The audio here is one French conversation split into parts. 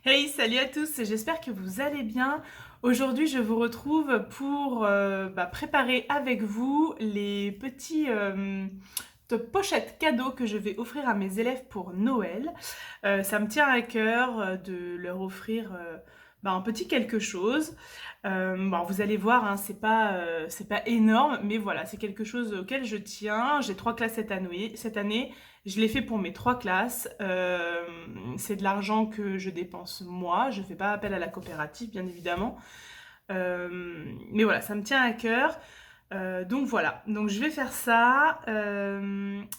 Hey, salut à tous, j'espère que vous allez bien. Aujourd'hui, je vous retrouve pour préparer avec vous les petits pochettes cadeaux que je vais offrir à mes élèves pour Noël. Ça me tient à cœur de leur offrir un petit quelque chose. Bon, vous allez voir, hein, c'est pas énorme, mais voilà, c'est quelque chose auquel je tiens. J'ai 3 classes cette année. Je l'ai fait pour mes 3 classes. C'est de l'argent que je dépense moi. Je ne fais pas appel à la coopérative, bien évidemment. Mais voilà, ça me tient à cœur. Donc voilà, donc je vais faire ça.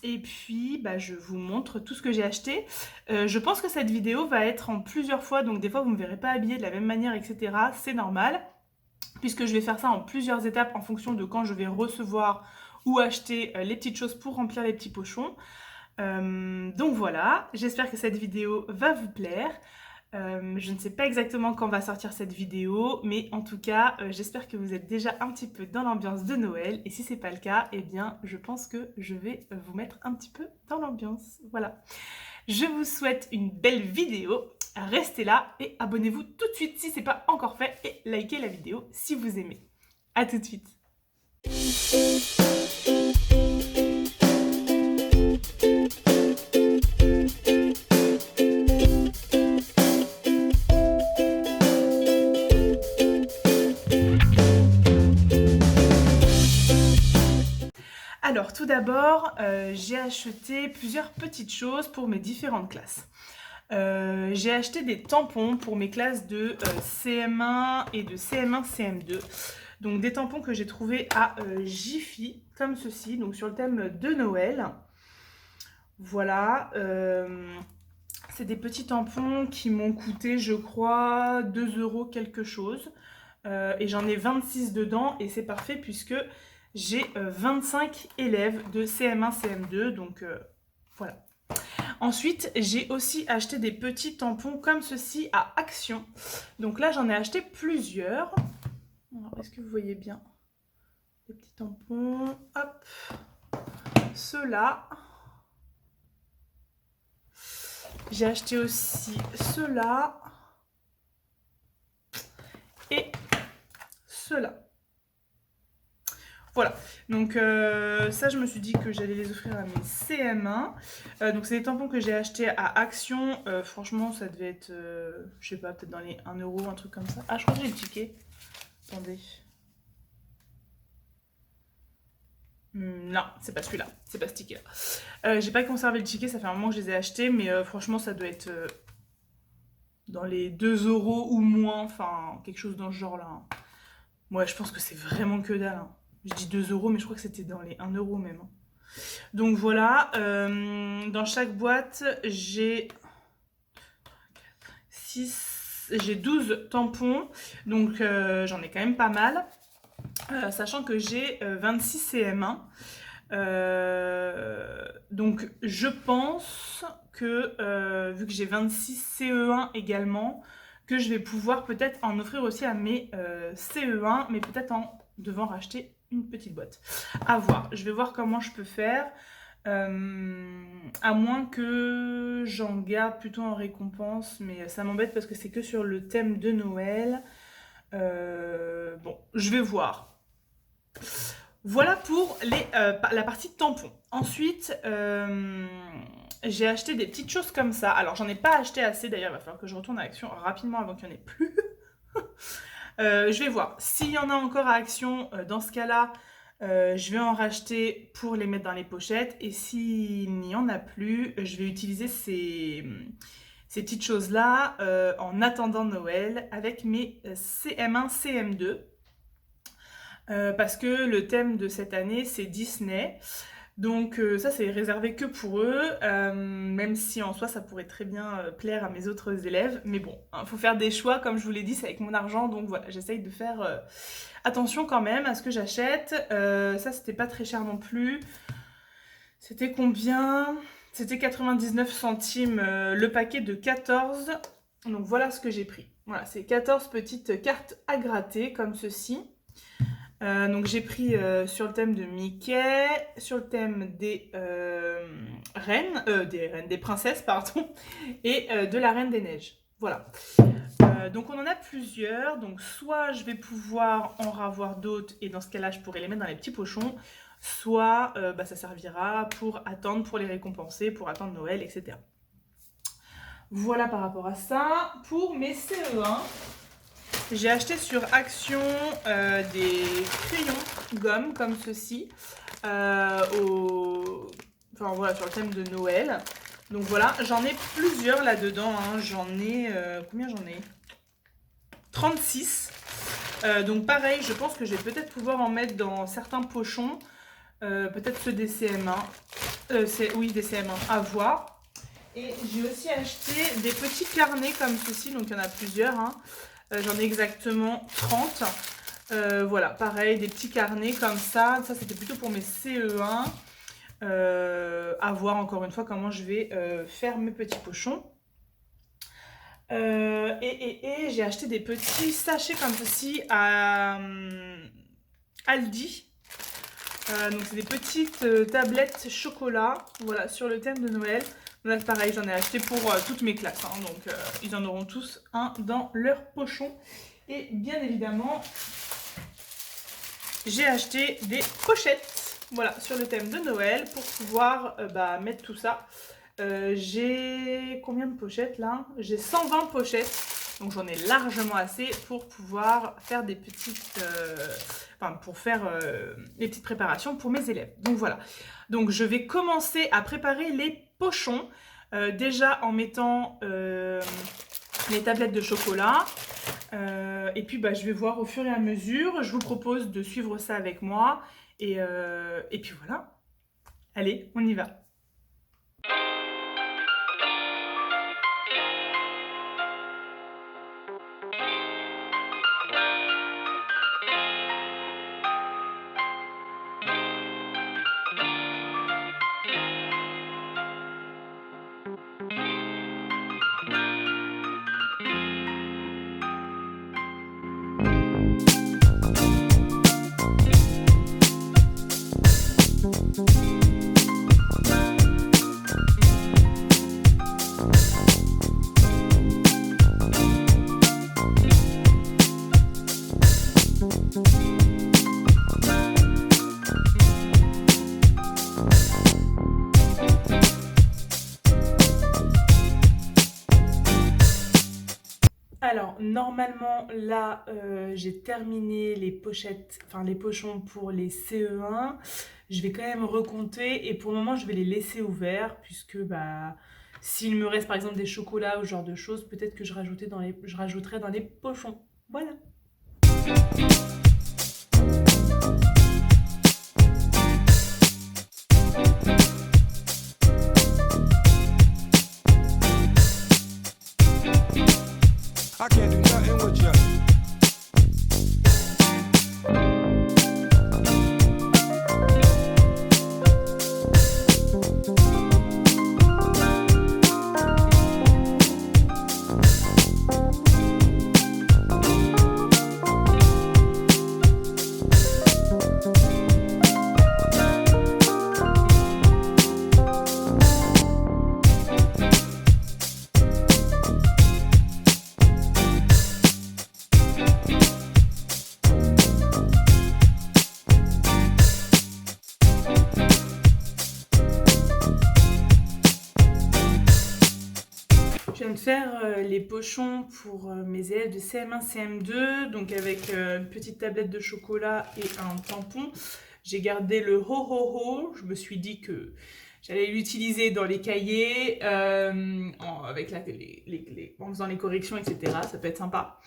Et puis, je vous montre tout ce que j'ai acheté. Je pense que cette vidéo va être en plusieurs fois. Donc des fois, vous ne me verrez pas habillée de la même manière, etc. C'est normal, puisque je vais faire ça en plusieurs étapes en fonction de quand je vais recevoir ou acheter les petites choses pour remplir les petits pochons. Donc voilà, j'espère que cette vidéo va vous plaire. Je ne sais pas exactement quand va sortir cette vidéo, mais en tout cas, j'espère que vous êtes déjà un petit peu dans l'ambiance de Noël. Et si c'est pas le cas, eh bien, je pense que je vais vous mettre un petit peu dans l'ambiance. Voilà. Je vous souhaite une belle vidéo. Restez là et abonnez-vous tout de suite si c'est pas encore fait et likez la vidéo si vous aimez. À tout de suite. Alors, tout d'abord, j'ai acheté plusieurs petites choses pour mes différentes classes. J'ai acheté des tampons pour mes classes de CM1 et de CM1, CM2. Donc des tampons que j'ai trouvés à Jiffy, comme ceci, donc sur le thème de Noël. Voilà. C'est des petits tampons qui m'ont coûté, je crois, 2 euros quelque chose. Et j'en ai 26 dedans et c'est parfait puisque j'ai 25 élèves de CM1, CM2. Donc voilà. Ensuite, j'ai aussi acheté des petits tampons comme ceci à Action. Donc là, j'en ai acheté plusieurs. Est-ce que vous voyez bien les petits tampons? Hop, ceux-là. J'ai acheté aussi ceux-là et ceux-là. Voilà, donc ça je me suis dit que j'allais les offrir à mes CM1. Donc c'est des tampons que j'ai achetés à Action. Franchement ça devait être, je sais pas, peut-être dans les 1 euro, un truc comme ça. Ah, je crois que j'ai le ticket. Attendez. Non, c'est pas celui-là, c'est pas ce ticket-là. J'ai pas conservé le ticket, ça fait un moment que je les ai achetés, mais franchement ça doit être dans les 2 euros ou moins, enfin quelque chose dans ce genre-là, hein. Ouais, je pense que c'est vraiment que dalle, hein. Je dis 2 euros, mais je crois que c'était dans les 1 euro même, hein. Donc voilà, dans chaque boîte, j'ai 12 tampons, donc j'en ai quand même pas mal, sachant que j'ai 26 CM1. Donc je pense que, vu que j'ai 26 CE1 également, que je vais pouvoir peut-être en offrir aussi à mes CE1, mais peut-être en devant racheter une petite boîte. À voir, je vais voir comment je peux faire. À moins que j'en garde plutôt en récompense, mais ça m'embête parce que c'est que sur le thème de Noël. Bon, je vais voir. Voilà pour la partie tampon. Ensuite, j'ai acheté des petites choses comme ça. Alors, j'en ai pas acheté assez, d'ailleurs, il va falloir que je retourne à Action rapidement avant qu'il n'y en ait plus. Je vais voir. S'il y en a encore à Action, dans ce cas-là, je vais en racheter pour les mettre dans les pochettes. Et s'il n'y en a plus, je vais utiliser ces petites choses-là en attendant Noël avec mes CM1, CM2. Parce que le thème de cette année, c'est Disney. Donc ça, c'est réservé que pour eux, même si en soi, ça pourrait très bien plaire à mes autres élèves. Mais bon, il faut faire des choix, comme je vous l'ai dit, c'est avec mon argent. Donc voilà, j'essaye de faire attention quand même à ce que j'achète. Ça, c'était pas très cher non plus. C'était combien? C'était 99 centimes le paquet de 14. Donc voilà ce que j'ai pris. Voilà, c'est 14 petites cartes à gratter, comme ceci. Donc j'ai pris sur le thème de Mickey, sur le thème des reines, des princesses, pardon, et de la Reine des Neiges. Voilà. Donc on en a plusieurs, donc soit je vais pouvoir en ravoir d'autres et dans ce cas-là je pourrais les mettre dans les petits pochons, soit ça servira pour attendre, pour les récompenser, pour attendre Noël, etc. Voilà par rapport à ça. Pour mes CE1, j'ai acheté sur Action des crayons gomme comme ceci, enfin voilà, sur le thème de Noël. Donc voilà, j'en ai plusieurs là-dedans, hein. J'en ai, combien j'en ai? 36. Donc pareil, je pense que je vais peut-être pouvoir en mettre dans certains pochons, peut-être ceux des CM1, oui des CM1, à voir. Et j'ai aussi acheté des petits carnets comme ceci, donc il y en a plusieurs, hein. J'en ai exactement 30. Voilà, pareil, des petits carnets comme ça. Ça, c'était plutôt pour mes CE1. À voir encore une fois comment je vais faire mes petits pochons. Et j'ai acheté des petits sachets comme ceci à Aldi. Donc c'est des petites tablettes chocolat, voilà, sur le thème de Noël. Là pareil, j'en ai acheté pour toutes mes classes, hein, donc ils en auront tous un dans leur pochon. Et bien évidemment, j'ai acheté des pochettes, voilà, sur le thème de Noël pour pouvoir mettre tout ça. J'ai combien de pochettes là? J'ai 120 pochettes, donc j'en ai largement assez pour pouvoir faire des petites, pour faire les petites préparations pour mes élèves. Donc voilà, donc je vais commencer à préparer les pochons, déjà en mettant les tablettes de chocolat. Et puis je vais voir au fur et à mesure. Je vous propose de suivre ça avec moi. Et puis voilà. Allez, on y va. Alors, normalement, là, j'ai terminé les pochettes, enfin les pochons pour les CE1. Je vais quand même recompter et pour le moment, je vais les laisser ouverts puisque s'il me reste par exemple des chocolats ou ce genre de choses, peut-être que je rajouterai dans les pochons. Voilà. I can't do nothing with you. Je viens de faire les pochons pour mes élèves de CM1, CM2, donc avec une petite tablette de chocolat et un tampon. J'ai gardé le ho ho ho, je me suis dit que j'allais l'utiliser dans les cahiers, avec en faisant les corrections, etc. Ça peut être sympa.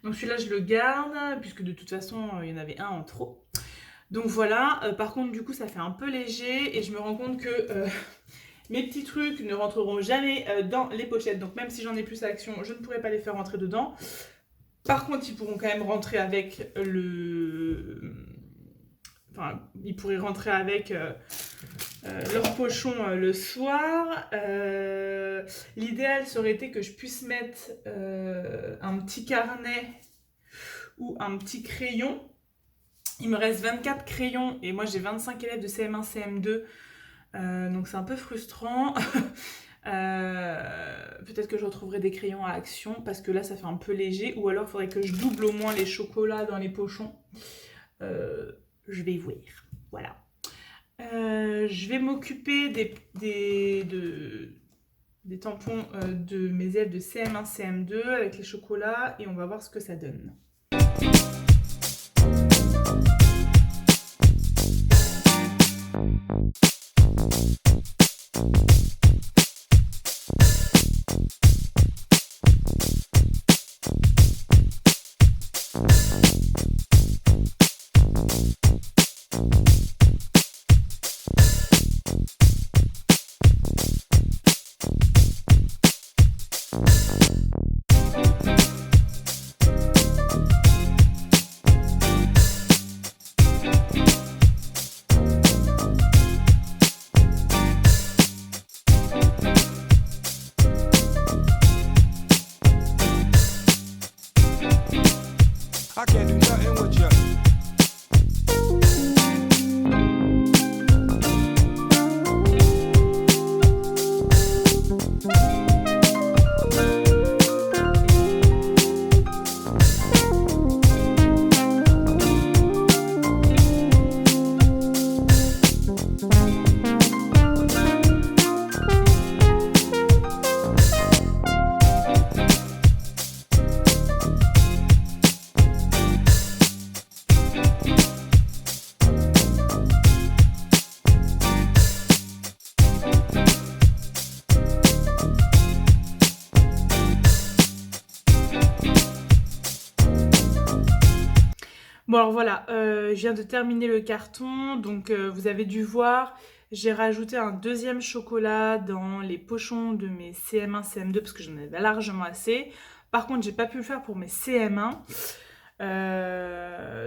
Donc celui-là, je le garde, puisque de toute façon, il y en avait un en trop. Donc voilà, par contre, du coup, ça fait un peu léger et je me rends compte que mes petits trucs ne rentreront jamais dans les pochettes. Donc même si j'en ai plus à Action, je ne pourrai pas les faire rentrer dedans. Par contre, ils pourront quand même rentrer avec ils pourraient rentrer avec leur pochon le soir. L'idéal serait été que je puisse mettre un petit carnet ou un petit crayon. Il me reste 24 crayons et moi j'ai 25 élèves de CM1, CM2. Donc c'est un peu frustrant. Peut-être que je retrouverai des crayons à action parce que là ça fait un peu léger, ou alors il faudrait que je double au moins les chocolats dans les pochons. Je vais y voir, voilà. Je vais m'occuper des tampons de mes élèves de CM1, CM2 avec les chocolats et on va voir ce que ça donne. I can't do nothing with you. Bon alors voilà, je viens de terminer le carton, donc vous avez dû voir, j'ai rajouté un deuxième chocolat dans les pochons de mes CM1, CM2 parce que j'en avais largement assez. Par contre, j'ai pas pu le faire pour mes CM1.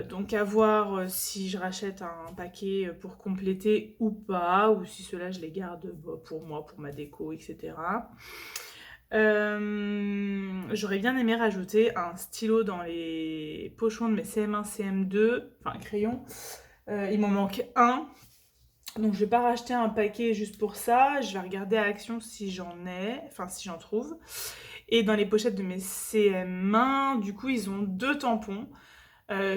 Donc à voir si je rachète un paquet pour compléter ou pas, ou si ceux-là je les garde pour moi, pour ma déco, etc. J'aurais bien aimé rajouter un stylo dans les pochons de mes CM1, CM2, enfin crayon. Il m'en manque un, donc je vais pas racheter un paquet juste pour ça. Je vais regarder à Action si j'en ai, enfin si j'en trouve. Et dans les pochettes de mes CM1, du coup ils ont 2 tampons,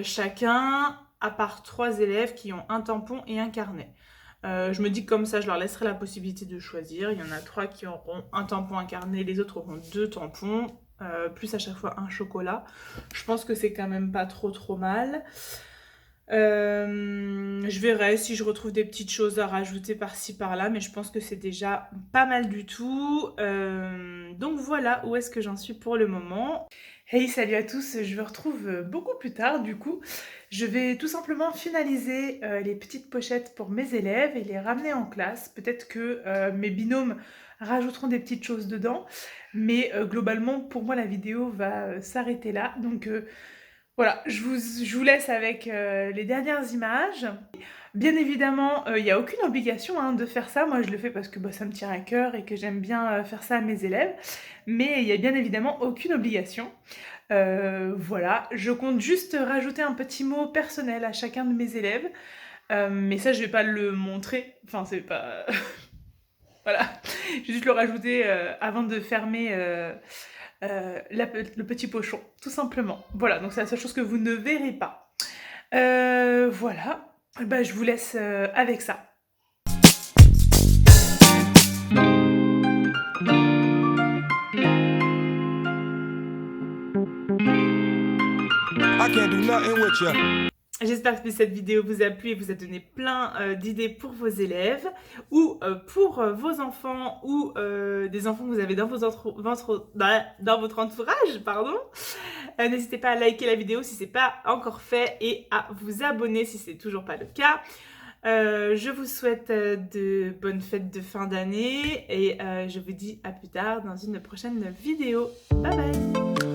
chacun, à part 3 élèves qui ont un tampon et un carnet. Je me dis que comme ça, je leur laisserai la possibilité de choisir. Il y en a 3 qui auront un tampon, un carnet, les autres auront 2 tampons, plus à chaque fois un chocolat. Je pense que c'est quand même pas trop mal. Je verrai si je retrouve des petites choses à rajouter par-ci par-là, mais je pense que c'est déjà pas mal du tout. Donc voilà où est-ce que j'en suis pour le moment. Hey, salut à tous, je vous retrouve beaucoup plus tard du coup. Je vais tout simplement finaliser les petites pochettes pour mes élèves et les ramener en classe. Peut-être que mes binômes rajouteront des petites choses dedans, mais globalement pour moi la vidéo va s'arrêter là. Donc voilà, je vous laisse avec les dernières images. Bien évidemment, il n'y a aucune obligation hein, de faire ça. Moi, je le fais parce que ça me tient à cœur et que j'aime bien faire ça à mes élèves. Mais il n'y a bien évidemment aucune obligation. Voilà, je compte juste rajouter un petit mot personnel à chacun de mes élèves. Mais ça, je vais pas le montrer. Enfin, c'est pas... voilà, je vais juste le rajouter avant de fermer... le petit pochon, tout simplement. Voilà, donc c'est la seule chose que vous ne verrez pas. Voilà, bah, je vous laisse avec ça. I can't do nothing with you. J'espère que cette vidéo vous a plu et vous a donné plein d'idées pour vos élèves ou pour vos enfants ou des enfants que vous avez dans votre entourage, pardon. N'hésitez pas à liker la vidéo si ce n'est pas encore fait et à vous abonner si ce n'est toujours pas le cas. Je vous souhaite de bonnes fêtes de fin d'année et je vous dis à plus tard dans une prochaine vidéo. Bye bye!